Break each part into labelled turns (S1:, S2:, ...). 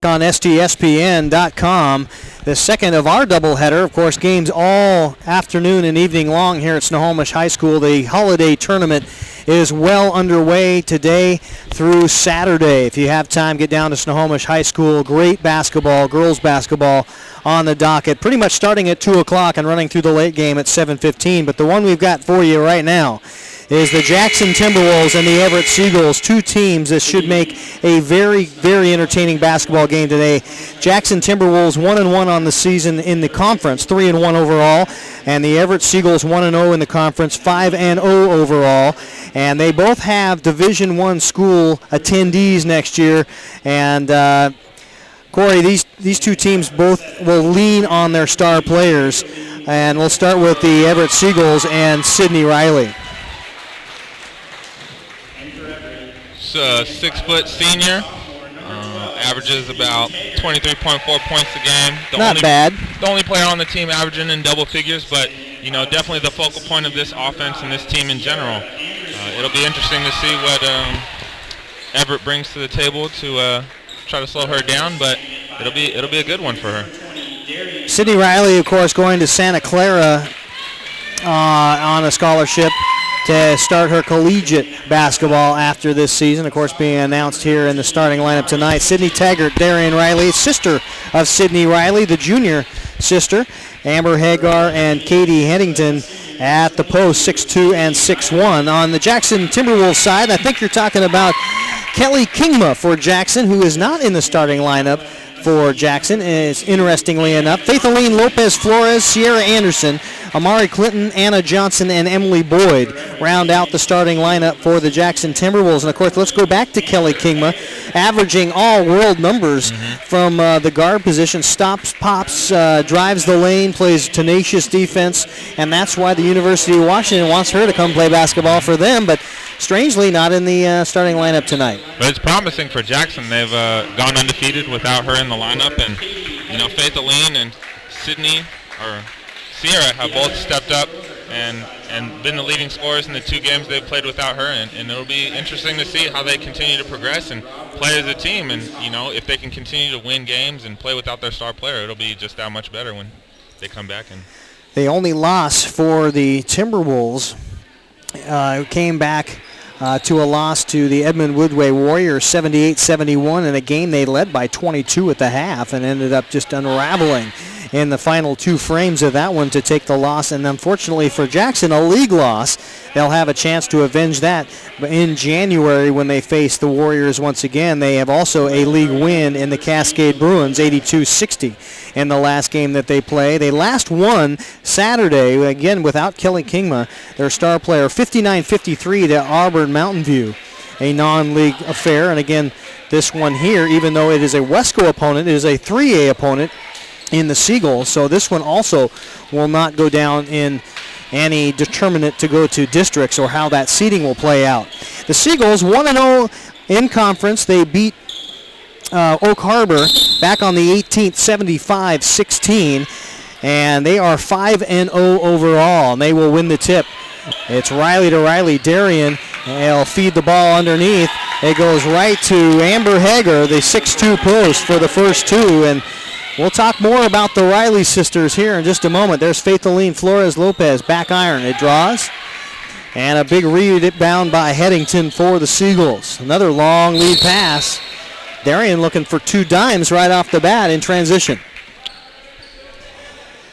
S1: On STSPN.com. The second of our doubleheader. Of course, games all afternoon and evening long here at Snohomish High School. The holiday tournament is well underway today through Saturday. If you have time, get down to Snohomish High School. Great basketball, girls basketball on the docket. Pretty much starting at 2 o'clock and running through the late game at 7:15. But the one we've got for you right now is the Jackson Timberwolves and the Everett Seagulls, two teams that should make a very, very entertaining basketball game today. Jackson Timberwolves 1-1 on the season in the conference, 3-1 overall, and the Everett Seagulls 1-0 in the conference, 5-0 overall. And they both have Division I school attendees next year. And Corey, these two teams both will lean on their star players. And we'll start with the Everett Seagulls and Sydney Riley.
S2: 6-foot senior, averages about 23.4 points a game.
S1: Not bad.
S2: The only player on the team averaging in double figures, but definitely the focal point of this offense and this team in general. It'll be interesting to see what Everett brings to the table to try to slow her down, but it'll be a good one for her.
S1: Sydney Riley, of course, going to Santa Clara on a scholarship to start her collegiate basketball after this season. Of course, being announced here in the starting lineup tonight. Sydney Taggart, Darian Riley, sister of Sydney Riley, the junior sister. Amber Hagar and Katie Headington at the post, 6'2 and 6'1. On the Jackson Timberwolves side, I think you're talking about Kelly Kingma for Jackson, who is not in the starting lineup for Jackson. Is interestingly enough, Faithaline Lopez Flores, Sierra Anderson, Amari Clinton, Anna Johnson, and Emily Boyd round out the starting lineup for the Jackson Timberwolves. And of course, let's go back to Kelly Kingma, averaging all world numbers from the guard position. Stops, pops, drives the lane, plays tenacious defense, and that's why the University of Washington wants her to come play basketball for them. But strangely, not in the starting lineup tonight.
S2: But it's promising for Jackson. They've gone undefeated without her in the lineup, and Faithaline and Sydney or Sierra have both stepped up and been the leading scorers in the two games they've played without her, and it'll be interesting to see how they continue to progress and play as a team. And if they can continue to win games and play without their star player, it'll be just that much better when they come back. And
S1: the only loss for the Timberwolves came back to a loss to the Edmund Woodway Warriors, 78-71, in a game they led by 22 at the half and ended up just unraveling in the final two frames of that one to take the loss. And unfortunately for Jackson, a league loss. They'll have a chance to avenge that in January when they face the Warriors once again. They have also a league win in the Cascade Bruins, 82-60 in the last game that they play. They last won Saturday, again without Kelly Kingma, their star player, 59-53 to Auburn Mountain View, a non-league affair. And again, this one here, even though it is a Wesco opponent, it is a 3A opponent in the Seagulls, so this one also will not go down in any determinant to go to districts or how that seeding will play out. The Seagulls 1-0 in conference. They beat Oak Harbor back on the 18th, 75-16, and they are 5-0 overall, and they will win the tip. It's Riley to Riley. Darian, they'll feed the ball underneath. It goes right to Amber Hager, the 6'2 post for the first two, and we'll talk more about the Riley sisters here in just a moment. There's Faithaline Flores Lopez, back iron. It draws. And a big rebound by Headington for the Seagulls. Another long lead pass. Darian looking for two dimes right off the bat in transition.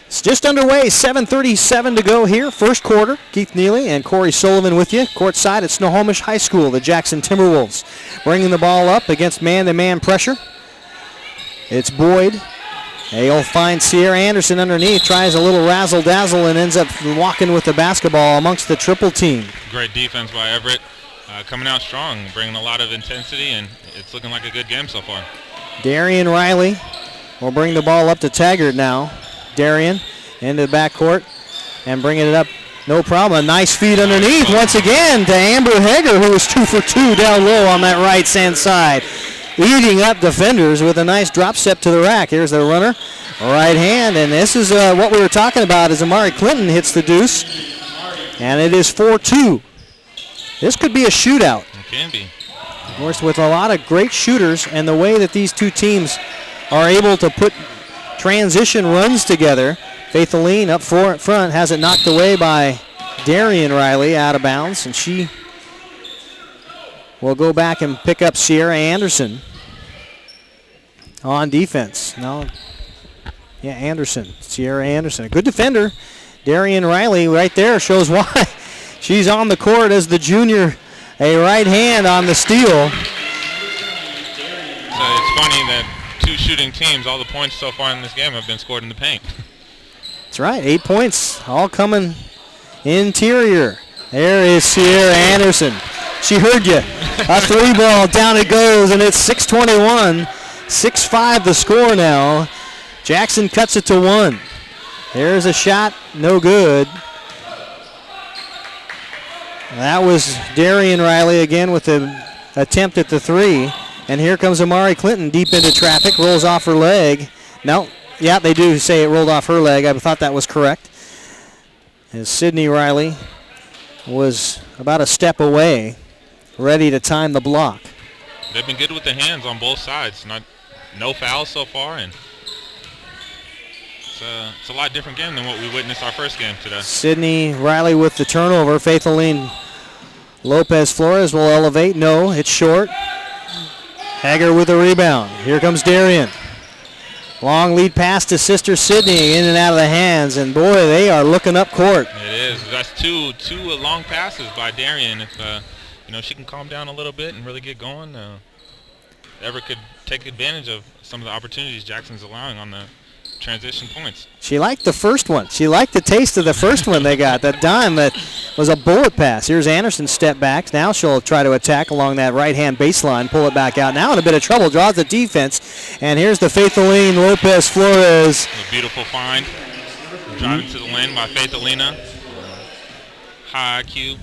S1: It's just underway, 7:37 to go here, first quarter. Keith Neely and Corey Sullivan with you, courtside at Snohomish High School. The Jackson Timberwolves bringing the ball up against man-to-man pressure. It's Boyd. They'll find Sierra Anderson underneath, tries a little razzle-dazzle and ends up walking with the basketball amongst the triple team.
S2: Great defense by Everett, coming out strong, bringing a lot of intensity, and it's looking like a good game so far.
S1: Darian Riley will bring the ball up to Taggart now. Darian into the backcourt and bringing it up, no problem. A nice feed underneath once again to Amber Hager, who was 2 for 2 down low on that right-hand side. Eating up defenders with a nice drop step to the rack. Here's the runner, right hand, and this is what we were talking about as Amari Clinton hits the deuce, and it is 4-2. This could be a shootout.
S2: It can be.
S1: Of course, with a lot of great shooters and the way that these two teams are able to put transition runs together. Faith Aline up front has it knocked away by Darian Riley out of bounds, and she will go back and pick up Sierra Anderson on defense. Sierra Anderson, a good defender. Darian Riley right there shows why she's on the court as the junior, a right hand on the steal.
S2: So it's funny that two shooting teams, all the points so far in this game have been scored in the paint.
S1: That's right, 8 points, all coming interior. There is Sierra Anderson. She heard you. A three ball, down it goes, and it's 6:21. 6-5 the score now. Jackson cuts it to 1. There's a shot, no good. That was Darian Riley again with the attempt at the 3. And here comes Amari Clinton deep into traffic, rolls off her leg. No, yeah, they do say it rolled off her leg. I thought that was correct. As Sydney Riley was about a step away, ready to time the block.
S2: They've been good with the hands on both sides. No fouls so far, and it's a lot different game than what we witnessed our first game today.
S1: Sydney Riley with the turnover. Faith Aline Lopez Flores will elevate. No, it's short. Hager with a rebound. Here comes Darian. Long lead pass to sister Sydney, in and out of the hands, and boy, they are looking up court.
S2: It is. That's two long passes by Darian. If she can calm down a little bit and really get going, Everett could take advantage of some of the opportunities Jackson's allowing on the transition points.
S1: She liked the first one. She liked the taste of the first one they got. That dime that was a bullet pass. Here's Anderson step back. Now she'll try to attack along that right-hand baseline, pull it back out. Now in a bit of trouble, draws the defense. And here's the Faith Aline Lopez Flores.
S2: A beautiful find. Driving to the lane by Faith Alina. High IQ.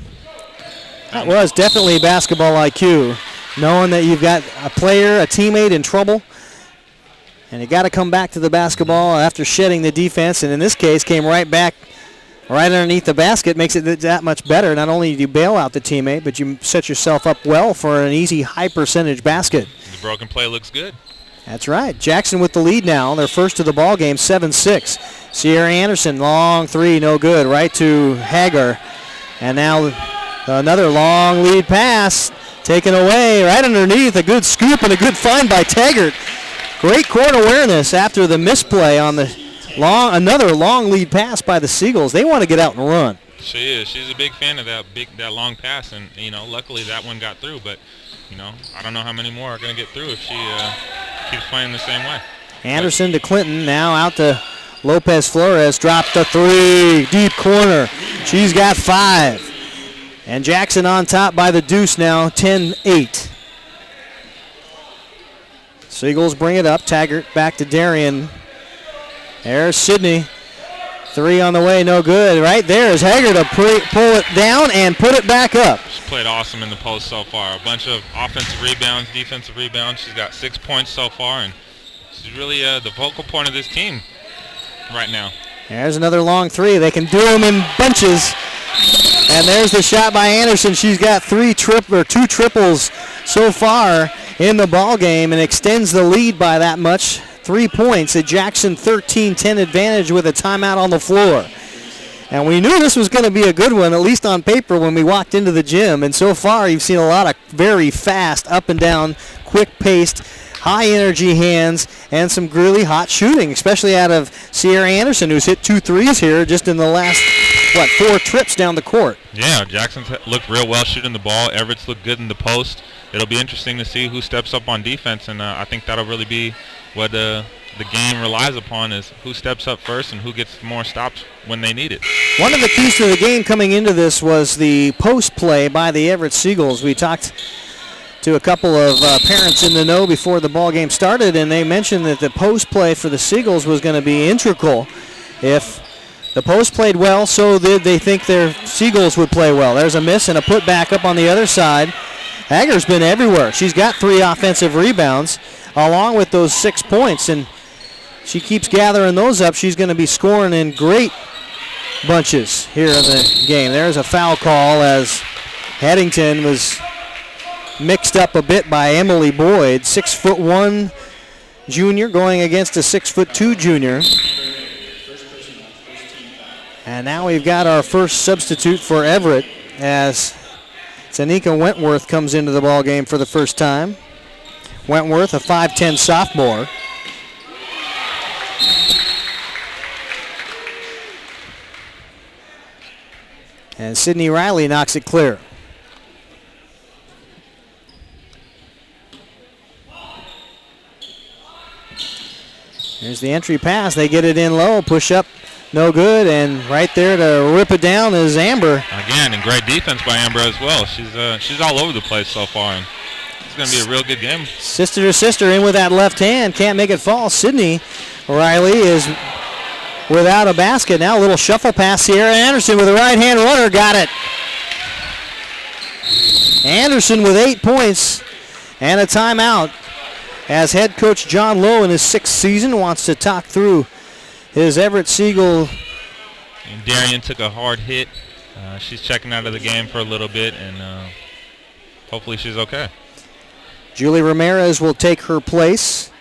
S1: That was definitely basketball IQ. Knowing that you've got a player, a teammate in trouble, and you got to come back to the basketball after shedding the defense, and in this case came right back right underneath the basket, makes it that much better. Not only do you bail out the teammate, but you set yourself up well for an easy high percentage basket.
S2: The broken play looks good.
S1: That's right. Jackson with the lead now. They're first to the ball game, 7-6. Sierra Anderson, long 3, no good, right to Hager. And now another long lead pass taken away right underneath. A good scoop and a good find by Taggart. Great court awareness after the misplay on the another long lead pass by the Seagulls. They want to get out and run.
S2: She is. She's a big fan of that long pass, and luckily that one got through. But I don't know how many more are going to get through if she keeps playing the same way.
S1: Anderson to Clinton, now out to Lopez Flores. Dropped the 3, deep corner. She's got 5. And Jackson on top by the deuce now, 10-8. Seagulls bring it up. Taggart back to Darian. There's Sydney. 3 on the way, no good. Right there is Hager to pull it down and put it back up.
S2: She's played awesome in the post so far. A bunch of offensive rebounds, defensive rebounds. She's got 6 points so far, and she's really the focal point of this team right now.
S1: There's another long 3. They can do them in bunches. And there's the shot by Anderson. She's got 2 triples so far in the ball game and extends the lead by that much. 3 points. A Jackson 13-10 advantage with a timeout on the floor. And we knew this was going to be a good one, at least on paper, when we walked into the gym. And so far, you've seen a lot of very fast, up and down, quick-paced, high-energy hands, and some really hot shooting, especially out of Sierra Anderson, who's hit 2 threes here just in the last, 4 trips down the court.
S2: Yeah, Jackson's looked real well shooting the ball. Everett's looked good in the post. It'll be interesting to see who steps up on defense, and I think that'll really be what the game relies upon, is who steps up first and who gets more stops when they need it.
S1: One of the keys to the game coming into this was the post play by the Everett Seagulls. We talked to a couple of parents in the know before the ball game started, and they mentioned that the post play for the Seagulls was going to be integral. If the post played well, so did they think their Seagulls would play well. There's a miss and a put back up on the other side. Hager's been everywhere. She's got 3 offensive rebounds along with those 6 points, and she keeps gathering those up. She's going to be scoring in great bunches here in the game. There's a foul call as Headington was mixed up a bit by Emily Boyd. 6'1", junior going against a 6'2" junior. And now we've got our first substitute for Everett as Tanika Wentworth comes into the ball game for the first time. Wentworth, a 5'10" sophomore. And Sydney Riley knocks it clear. Here's the entry pass. They get it in low, push up, no good, and right there to rip it down is Amber.
S2: Again, and great defense by Amber as well. She's all over the place so far, and it's going to be a real good game.
S1: Sister to sister in with that left hand, can't make it fall. Sydney Riley is without a basket. Now a little shuffle pass. Sierra Anderson with a right-hand runner, got it. Anderson with 8 points and a timeout as head coach John Lowe in his 6th season wants to talk through his Everett Seagull.
S2: And Darian took a hard hit. She's checking out of the game for a little bit, and hopefully she's okay.
S1: Julie Ramirez will take her place,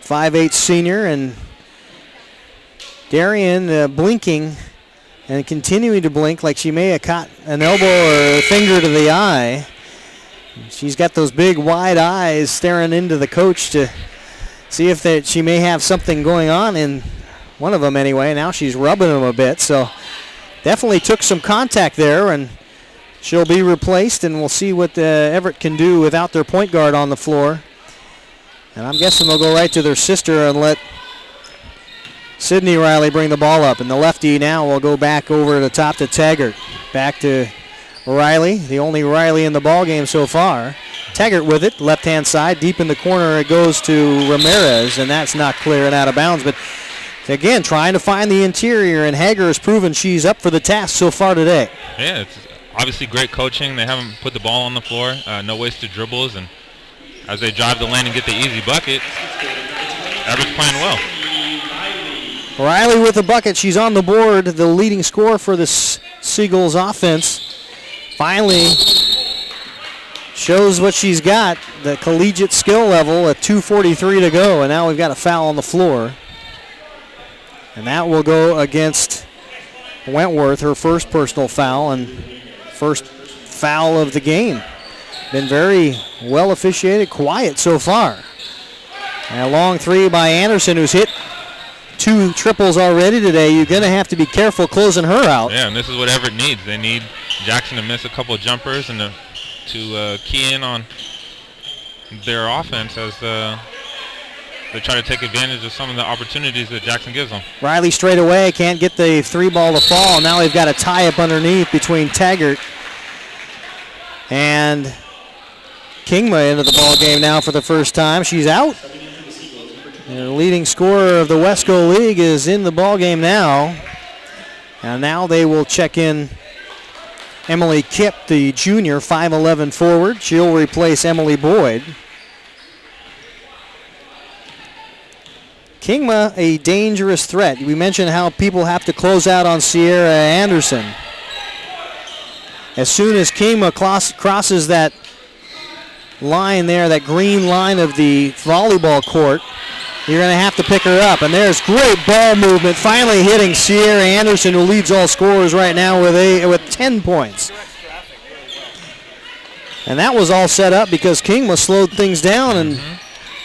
S1: 5'8" senior, and Darian blinking and continuing to blink like she may have caught an elbow or a finger to the eye. She's got those big wide eyes staring into the coach to see if she may have something going on in one of them anyway. Now she's rubbing them a bit, so definitely took some contact there, and she'll be replaced, and we'll see what Everett can do without their point guard on the floor. And I'm guessing they'll go right to their sister and let Sydney Riley bring the ball up, and the lefty now will go back over the top to Taggart. Back to Riley, the only Riley in the ball game so far. Taggart with it, left-hand side, deep in the corner. It goes to Ramirez, and that's not clear and out of bounds. But again, trying to find the interior, and Hager has proven she's up for the task so far today.
S2: Yeah, it's obviously great coaching. They haven't put the ball on the floor, no wasted dribbles, and as they drive the lane and get the easy bucket, Everett's playing well.
S1: Riley with the bucket. She's on the board, the leading scorer for the Seagulls offense. Finally shows what she's got, the collegiate skill level at 2:43 to go, and now we've got a foul on the floor. And that will go against Wentworth, her first personal foul and first foul of the game. Been very well officiated, quiet so far. And a long three by Anderson, who's hit 2 triples already today. You're going to have to be careful closing her out.
S2: Yeah, and this is what Everett needs. They need Jackson to miss a couple of jumpers and to key in on their offense as they try to take advantage of some of the opportunities that Jackson gives them.
S1: Riley straight away, can't get the 3-ball to fall. Now we've got a tie up underneath between Taggart and Kingma into the ball game now for the first time. She's out. And the leading scorer of the Wesco League is in the ball game now. And now they will check in Emily Kipp, the junior, 5'11" forward. She'll replace Emily Boyd. Kingma, a dangerous threat. We mentioned how people have to close out on Sierra Anderson. As soon as Kingma crosses that line there, that green line of the volleyball court, you're going to have to pick her up. And there's great ball movement, finally hitting Sierra Anderson, who leads all scorers right now with 10 points. And that was all set up because Kingma slowed things down and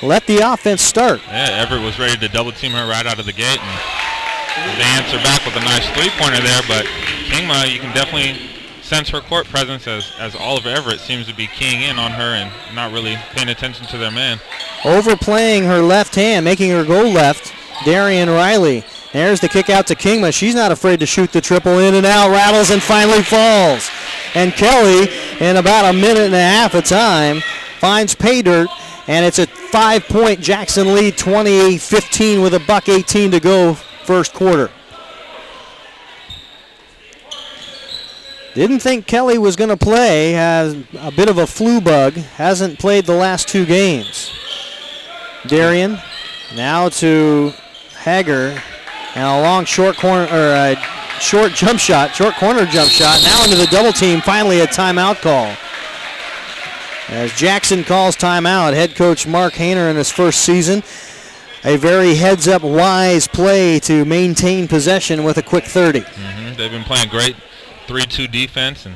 S1: let the offense start.
S2: Yeah, Everett was ready to double team her right out of the gate, and they answer back with a nice three-pointer there, but Kingma, you can definitely sense her court presence as Oliver Everett seems to be keying in on her and not really paying attention to their man.
S1: Overplaying her left hand, making her go left, Darian Riley. There's the kick out to Kingma. She's not afraid to shoot the triple, in and out, rattles and finally falls. And Kelly, in about a minute and a half of time, finds pay dirt, and it's a 5-point Jackson lead, 28-15 with $1:18 to go first quarter. Didn't think Kelly was going to play. Has a bit of a flu bug. Hasn't played the last 2 games. Darian now to Hager, and a long short corner or a short jump shot, short corner jump shot. Now into the double team. Finally a timeout call. As Jackson calls timeout, head coach Mark Hayner in his first season. A very heads-up, wise play to maintain possession with a quick 30.
S2: They've been playing great 3-2 defense and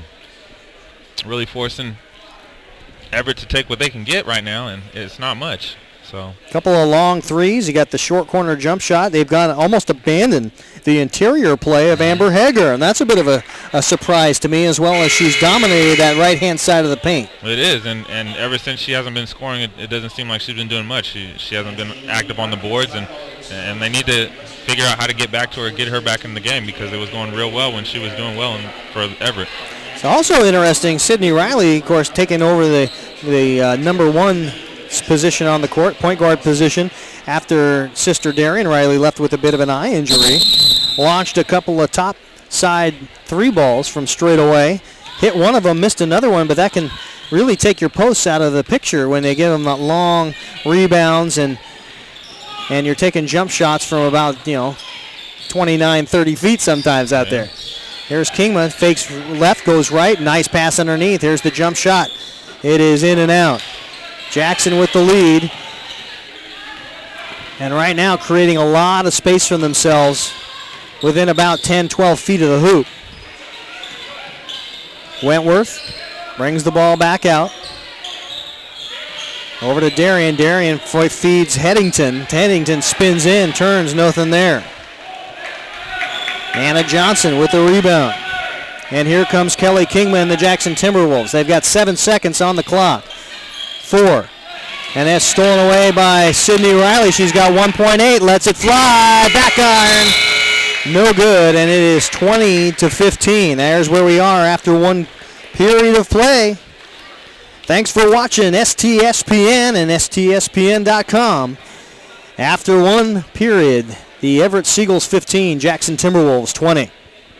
S2: really forcing Everett to take what they can get right now, and it's not much. So
S1: a couple of long threes. You got the short corner jump shot. They've almost abandoned the interior play of Amber Hager, and that's a bit of a surprise to me, as well as she's dominated that right-hand side of the paint.
S2: It is, and ever since she hasn't been scoring, it doesn't seem like she's been doing much. She hasn't been active on the boards, and they need to figure out how to get back to her, get her back in the game, because it was going real well when she was doing well for Everett.
S1: It's also interesting, Sydney Riley, of course, taking over the number one position on the court, point guard position, after sister Darian Riley left with a bit of an eye injury. Launched a couple of top side three balls from straight away. Hit one of them, missed another one, but that can really take your posts out of the picture when they give them that long rebounds, and you're taking jump shots from about 29, 30 feet sometimes out there. Here's Kingma, fakes left, goes right, nice pass underneath. Here's the jump shot. It is in and out. Jackson with the lead. And right now creating a lot of space for themselves within about 10, 12 feet of the hoop. Wentworth brings the ball back out. Over to Darian. Darian feeds Headington. Headington spins in, turns, nothing there. Anna Johnson with the rebound. And here comes Kelly Kingman and the Jackson Timberwolves. They've got 7 seconds on the clock. 4. And that's stolen away by Sydney Riley. She's got 1.8. Lets it fly. Back iron. No good. And it is 20-15. There's where we are after one period of play. Thanks for watching STSPN and STSPN.com. After one period, the Everett Seagulls 15, Jackson Timberwolves 20.